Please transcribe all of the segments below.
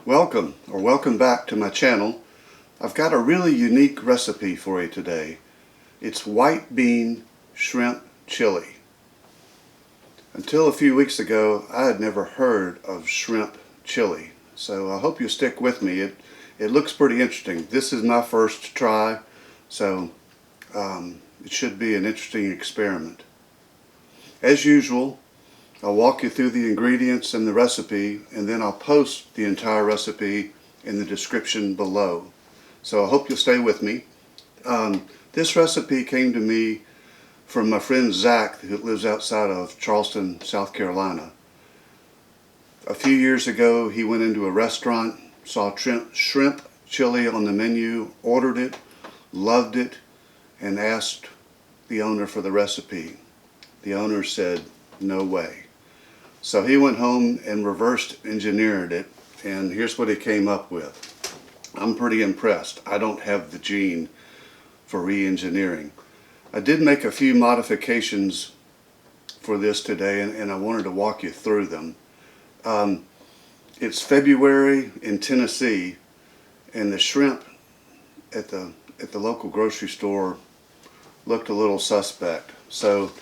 Welcome back to my channel. I've got a really unique recipe for you today. It's white bean shrimp chili. Until a few weeks ago, I had never heard of shrimp chili, so I hope you stick with me. It looks pretty interesting. This is my first try, so it should be an interesting experiment. As usual, I'll walk you through the ingredients and the recipe, and then I'll post the entire recipe in the description below. So I hope you'll stay with me. This recipe came to me from my friend Zach, who lives outside of Charleston, South Carolina. A few years ago, he went into a restaurant, saw shrimp chili on the menu, ordered it, loved it, and asked the owner for the recipe. The owner said, "No way." So he went home and reversed engineered it, and here's what he came up with. I'm pretty impressed. I don't have the gene for re-engineering. I did make a few modifications for this today, and I wanted to walk you through them. It's February in Tennessee, and the shrimp at the local grocery store looked a little suspect. So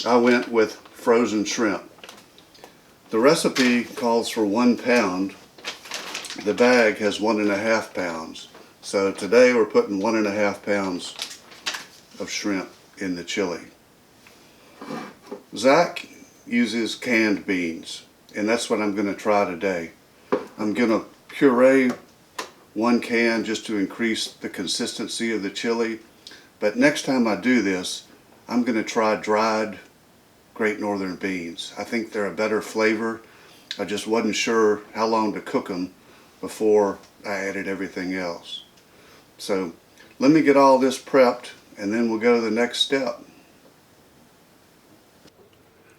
I went with frozen shrimp. The recipe calls for 1 pound. The bag has 1.5 pounds. So today we're putting 1.5 pounds of shrimp in the chili. Zach uses canned beans, and that's what I'm going to try today. I'm going to puree 1 can just to increase the consistency of the chili. But next time I do this, I'm going to try dried Great Northern beans. I think they're a better flavor. I just wasn't sure how long to cook them before I added everything else. So let me get all this prepped, and then we'll go to the next step.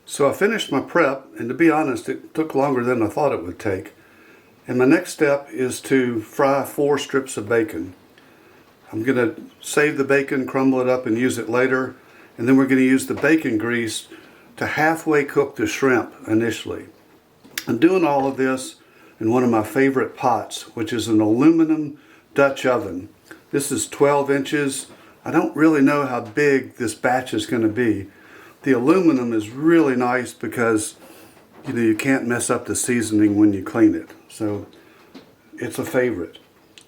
So I finished my prep, and to be honest, it took longer than I thought it would take. And my next step is to fry 4 strips of bacon. I'm going to save the bacon, crumble it up, and use it later. And then we're going to use the bacon grease to halfway cook the shrimp initially. I'm doing all of this in one of my favorite pots, which is an aluminum Dutch oven. This is 12 inches. I don't really know how big this batch is going to be. The aluminum is really nice because you can't mess up the seasoning when you clean it. So it's a favorite.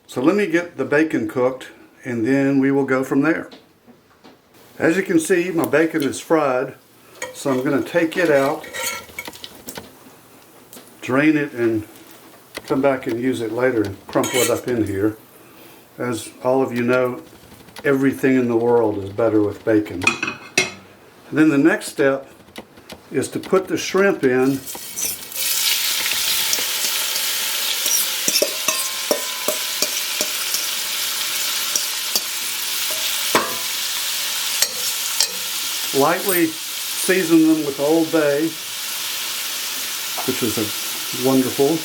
So let me get the bacon cooked, and then we will go from there. As you can see, my bacon is fried. So I'm going to take it out, drain it, and come back and use it later and crumple it up in here. As all of you know, everything in the world is better with bacon. And then the next step is to put the shrimp in. Lightly season them with Old Bay, which is wonderful.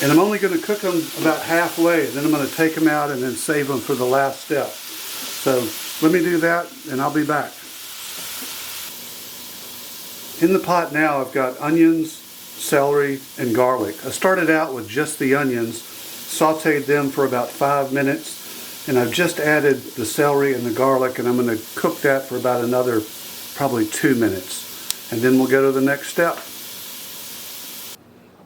And I'm only going to cook them about halfway. Then I'm going to take them out and then save them for the last step. So let me do that, and I'll be back. In the pot now, I've got onions, celery, and garlic. I started out with just the onions, sauteed them for about 5 minutes, and I've just added the celery and the garlic, and I'm going to cook that for about another probably 2 minutes, and then we'll go to the next step.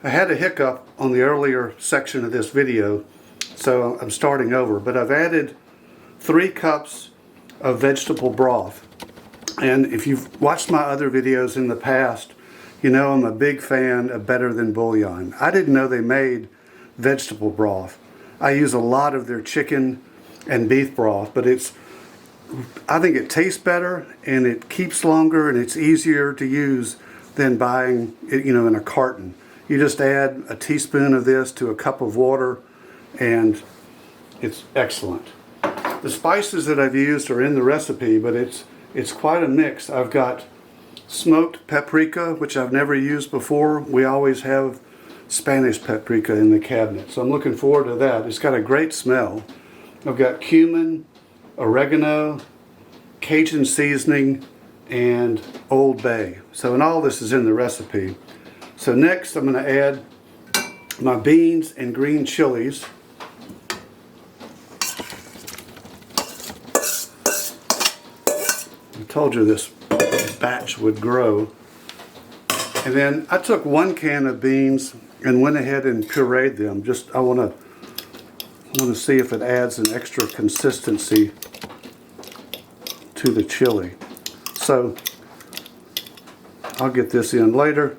I had a hiccup on the earlier section of this video, so I'm starting over, but I've added 3 cups of vegetable broth. And if you've watched my other videos in the past, you know I'm a big fan of Better Than Bouillon. I didn't know they made vegetable broth. I use a lot of their chicken and beef broth, but I think it tastes better, and it keeps longer, and it's easier to use than buying it, in a carton. You just add a teaspoon of this to a cup of water, and it's excellent. The spices that I've used are in the recipe, but it's quite a mix. I've got smoked paprika, which I've never used before. We always have Spanish paprika in the cabinet, so I'm looking forward to that. It's got a great smell. I've got cumin, oregano, Cajun seasoning, and Old Bay. So, and all this is in the recipe. So next I'm going to add my beans and green chilies. I told you this batch would grow. And then I took 1 can of beans and went ahead and pureed them. I want to see if it adds an extra consistency to the chili. So I'll get this in later.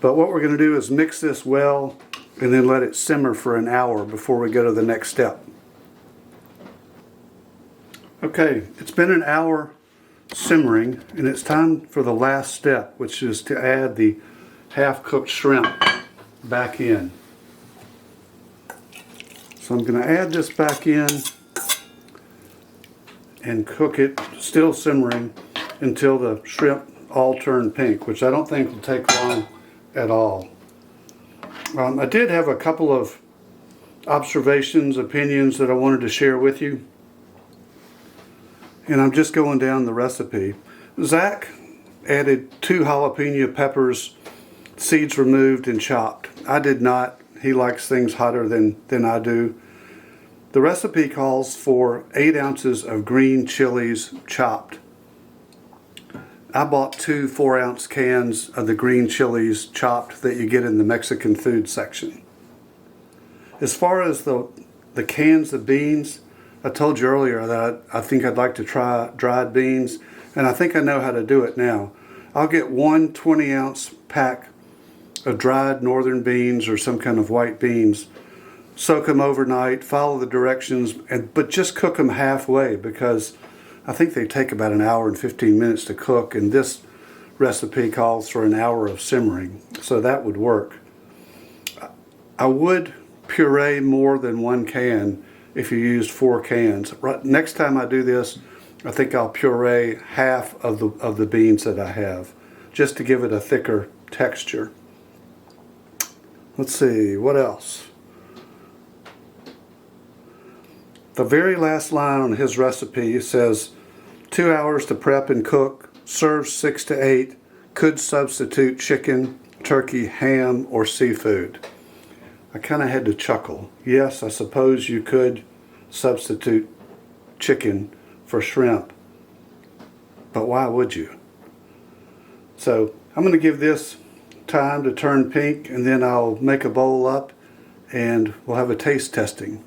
But what we're going to do is mix this well and then let it simmer for an hour before we go to the next step. Okay, it's been an hour simmering, and it's time for the last step, which is to add the half-cooked shrimp back in. So I'm going to add this back in and cook it, still simmering, until the shrimp all turn pink, which I don't think will take long at all. I did have a couple of observations, opinions that I wanted to share with you. And I'm just going down the recipe. Zach added 2 jalapeno peppers, seeds removed and chopped. I did not. He likes things hotter than I do. The recipe calls for 8 ounces of green chilies chopped. I bought 2 4-ounce cans of the green chilies chopped that you get in the Mexican food section. As far as the cans of beans, I told you earlier that I think I'd like to try dried beans, and I think I know how to do it now. I'll get 1 20-ounce pack of dried northern beans or some kind of white beans, soak them overnight, follow the directions, but just cook them halfway, because I think they take about an hour and 15 minutes to cook, and this recipe calls for an hour of simmering, so that would work. I would puree more than 1 can if you used 4 cans. Next time I do this, I think I'll puree half of the beans that I have, just to give it a thicker texture. Let's see, what else? The very last line on his recipe says, 2 hours to prep and cook, serve 6 to 8, could substitute chicken, turkey, ham, or seafood. I kind of had to chuckle. Yes, I suppose you could substitute chicken for shrimp, but why would you? So I'm going to give this time to turn pink, and then I'll make a bowl up and we'll have a taste testing.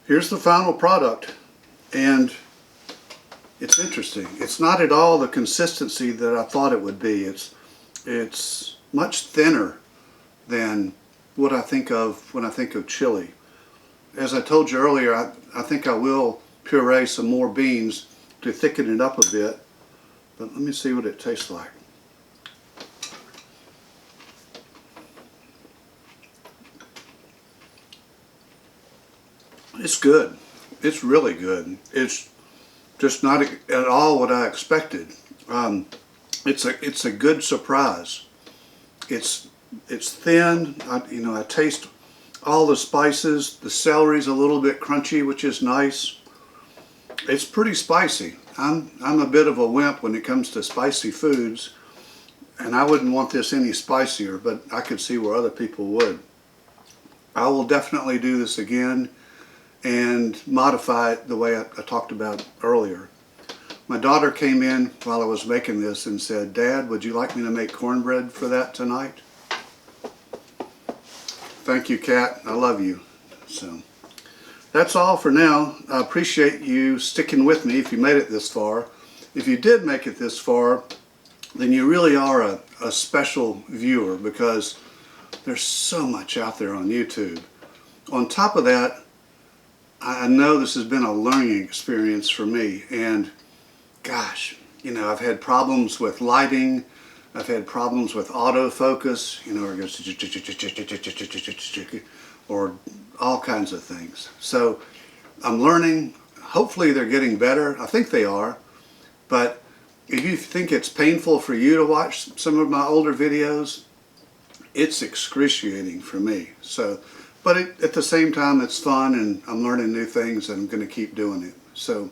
Here's the final product, and it's interesting. It's not at all the consistency that I thought it would be. It's much thinner than what I think of when I think of chili. As I told you earlier, I think I will puree some more beans to thicken it up a bit, but let me see what it tastes like. It's good. It's really good. It's just not at all what I expected. It's a good surprise. It's thin. I taste all the spices. The celery's a little bit crunchy, which is nice. It's pretty spicy. I'm a bit of a wimp when it comes to spicy foods, and I wouldn't want this any spicier, but I could see where other people would. I will definitely do this again and modify it the way I talked about earlier. My daughter came in while I was making this and said, "Dad, would you like me to make cornbread for that tonight?" Thank you, Kat. I love you. So that's all for now. I appreciate you sticking with me if you made it this far. If you did make it this far, then you really are a special viewer, because there's so much out there on YouTube. On top of that, I know this has been a learning experience for me, and gosh, I've had problems with lighting, I've had problems with autofocus, or all kinds of things. So I'm learning. Hopefully they're getting better. I think they are. But if you think it's painful for you to watch some of my older videos, it's excruciating for me. So, but at the same time, it's fun, and I'm learning new things, and I'm going to keep doing it. So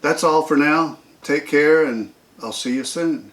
that's all for now. Take care, and I'll see you soon.